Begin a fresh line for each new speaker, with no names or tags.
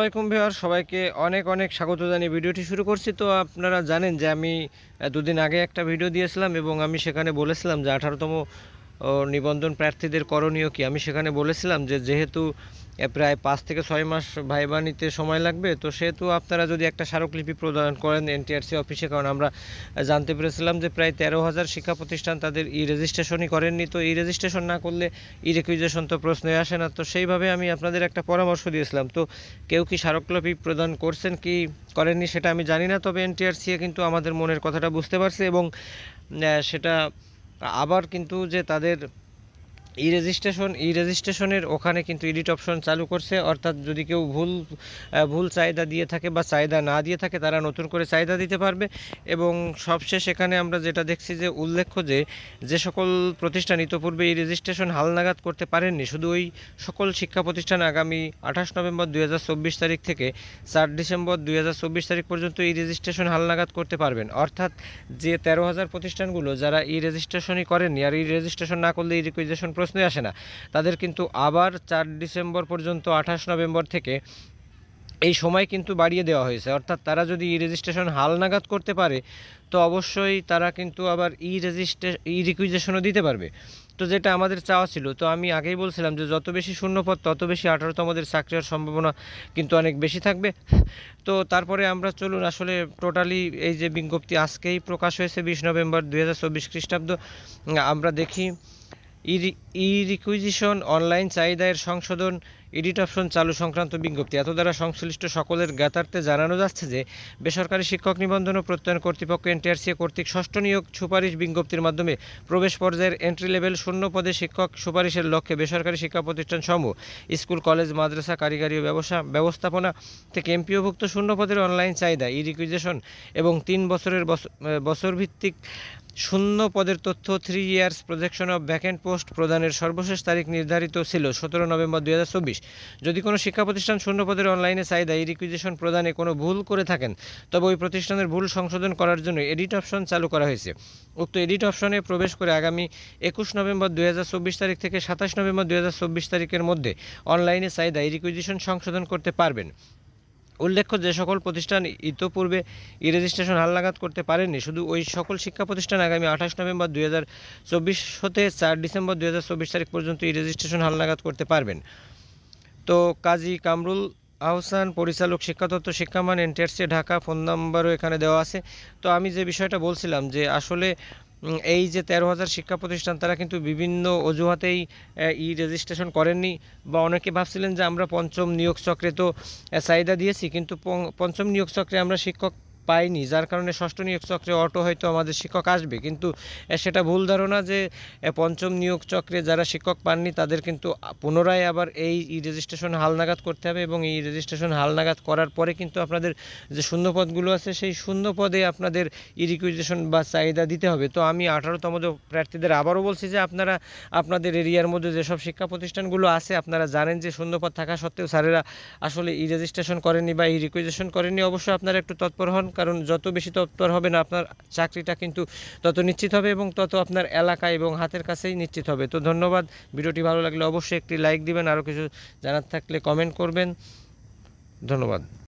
আলাইকুম ভিউয়ার, সবাইকে অনেক অনেক স্বাগত জানিয়ে ভিডিওটি শুরু করছি। তো আপনারা জানেন যে আমি দুদিন আগে একটা ভিডিও দিয়েছিলাম এবং আমি সেখানে বলেছিলাম যে 18তম নিবন্ধন প্রার্থীদের করণীয় কি। আমি সেখানে বলেছিলাম যে যেহেতু প্রায় 5 থেকে 6 মাস ভাইবা নিতে সময় লাগবে, তো সেহেতু আপনারা যদি একটা স্মারকলিপি প্রদান করেন এনটিআরসি অফিসে, কারণ আমরা জানতে পেরেছিলাম যে প্রায় 13,000 শিক্ষা প্রতিষ্ঠান তাদের রেজিস্ট্রেশনই করেননি। তো রেজিস্ট্রেশন না করলে রিকুইজিশন তো প্রশ্নই আসে না। তো সেইভাবে আমি আপনাদের একটা পরামর্শ দিয়েছিলাম। তো কেউ কি স্মারকলিপি প্রদান করছেন কি করেননি সেটা আমি জানি না, তবে এনটিআরসি কিন্তু আমাদের মনের কথাটা বুঝতে পারছে এবং সেটা আবার কিন্তু যে তাদের রেজিস্ট্রেশনের ওখানে কিন্তু এডিট অপশন চালু করছে। অর্থাৎ যদি কেউ ভুল চাহিদা দিয়ে থাকে বা চাহিদা না দিয়ে থাকে, তারা নতুন করে চাহিদা দিতে পারবে। এবং সবশেষ এখানে আমরা যেটা দেখছি যে উল্লেখ্য যে সকল প্রতিষ্ঠান ইতোপূর্বে এই রেজিস্ট্রেশন হালনাগাদ করতে পারেননি, শুধু ওই সকল শিক্ষা প্রতিষ্ঠান আগামী 28 নভেম্বর 2024 তারিখ থেকে 4 ডিসেম্বর 2024 তারিখ পর্যন্ত এই রেজিস্ট্রেশন হালনাগাদ করতে পারবেন। অর্থাৎ যে 13,000 প্রতিষ্ঠানগুলো যারা রেজিস্ট্রেশনই করেননি, আর রেজিস্ট্রেশন না করলে রিকুইজিশন প্রশ্নই আসে না, তাদের কিন্তু আবার 4 ডিসেম্বর পর্যন্ত 28 নভেম্বর থেকে এই সময় কিন্তু বাড়িয়ে দেওয়া হয়েছে। অর্থাৎ তারা যদি রেজিস্ট্রেশন হালনাগাদ করতে পারে, তো অবশ্যই তারা কিন্তু আবার রিকুইজিশনও দিতে পারবে। তো যেটা আমাদের চাওয়া ছিল, তো আমি আগেই বলছিলাম যে যত বেশি শূন্যপদ তত বেশি 18তমদের চাকরি হওয়ার সম্ভাবনা কিন্তু অনেক বেশি থাকবে। তো তারপরে আমরা চলুন আসলে টোটালি এই যে বিজ্ঞপ্তি আজকেই প্রকাশ হয়েছে 20 নভেম্বর 2024 খ্রিস্টাব্দ, আমরা দেখি রিকুইজিশন অনলাইন চাহিদার সংশোধন এডিট অপশন চালু সংক্রান্ত বিজ্ঞপ্তি। এত দ্বারা সংশ্লিষ্ট সকলের জ্ঞাতার্থে জানানো যাচ্ছে যে বেসরকারি শিক্ষক নিবন্ধন ও প্রত্যয়ন কর্তৃপক্ষ এনটিআরসি কর্তৃক ষষ্ঠ নিয়োগ সুপারিশ বিজ্ঞপ্তির মাধ্যমে প্রবেশ পর্যায়ের এন্ট্রি লেভেল শূন্য পদে শিক্ষক সুপারিশের লক্ষ্যে বেসরকারি শিক্ষা প্রতিষ্ঠান সমূহ স্কুল, কলেজ, মাদ্রাসা, কারিগরি ও ব্যবস্থাপনা থেকে এমপিওভুক্ত শূন্য পদের অনলাইন চাহিদা রিকুইজিশন এবং 3 বছরের বছরভিত্তিক শূন্য পদের তথ্য 3 years projection of vacant post প্রদানের সর্বশেষ তারিখ নির্ধারিত ছিল 17 নভেম্বর 2024। যদি কোনো শিক্ষা প্রতিষ্ঠান শূন্য পদের অনলাইনে চাহিদা রিকুইজিশন প্রদানে কোনো ভুল করে থাকেন, তবে ওই প্রতিষ্ঠানের ভুল সংশোধন করার জন্য এডিট অপশন চালু করা হয়েছে। উক্ত এডিট অপশনে প্রবেশ করে আগামী 21 নভেম্বর 2024 তারিখ থেকে 27 নভেম্বর 2024 তারিখের মধ্যে অনলাইনে চাহিদা রিকুইজিশন সংশোধন করতে পারবেন। উল্লেখ্য, যে সকল প্রতিষ্ঠান ইতোপূর্বে রেজিস্ট্রেশন হালনাগাদ করতে পারেননি, শুধু ওই সকল শিক্ষা প্রতিষ্ঠান আগামী 28 নভেম্বর 2024 হতে 4 ডিসেম্বর 2024 তারিখ পর্যন্ত রেজিস্ট্রেশন হালনাগাদ করতে পারবেন। তো কাজী কামরুল আহসান, পরিচালক শিক্ষাতত্ত্ব শিক্ষামান, এনটিআরসি, ঢাকা। ফোন নাম্বারও এখানে দেওয়া আছে। তো আমি যে বিষয়টা বলছিলাম যে আসলে এই যে 13,000 শিক্ষা প্রতিষ্ঠান তারা কিন্তু বিভিন্ন অজুহাতেই রেজিস্ট্রেশন করেননি, বা অনেকে ভাবছিলেন যে আমরা পঞ্চম নিয়োগ চক্রে তো চাহিদা দিয়েছি, কিন্তু পঞ্চম নিয়োগ চক্রে আমরা শিক্ষক পাইনি, যার কারণে ষষ্ঠ নিয়োগ চক্রে অটো হয়তো আমাদের শিক্ষক আসবে। কিন্তু সেটা ভুল ধারণা যে পঞ্চম নিয়োগ চক্রে যারা শিক্ষক পাননি তাদের কিন্তু পুনরায় আবার এই রেজিস্ট্রেশন হালনাগাদ করতে হবে, এবং এই রেজিস্ট্রেশন হালনাগাদ করার পরে কিন্তু আপনাদের যে শূন্য পদগুলো আছে সেই শূন্য পদে আপনাদের রিকুইজিশন বা চাহিদা দিতে হবে। তো আমি 18তম প্রার্থীদের আবারও বলছি যে আপনারা আপনাদের এরিয়ার মধ্যে যেসব শিক্ষা প্রতিষ্ঠানগুলো আছে, আপনারা জানেন যে শূন্যপদ থাকা সত্ত্বেও স্যারেরা আসলে রেজিস্ট্রেশন করেননি বা রিকুইজিশন করেননি, অবশ্যই আপনারা একটু তৎপর হন, কারণ যত বেশি তৎপর হবেন আপনার চাকরিটা কিন্তু তত নিশ্চিত হবে এবং তত আপনার এলাকা এবং হাতের কাছেই নিশ্চিত হবে। তো ধন্যবাদ। ভিডিওটি ভালো লাগলে অবশ্যই একটি লাইক দিবেন, আরও কিছু জানার থাকলে কমেন্ট করবেন। ধন্যবাদ।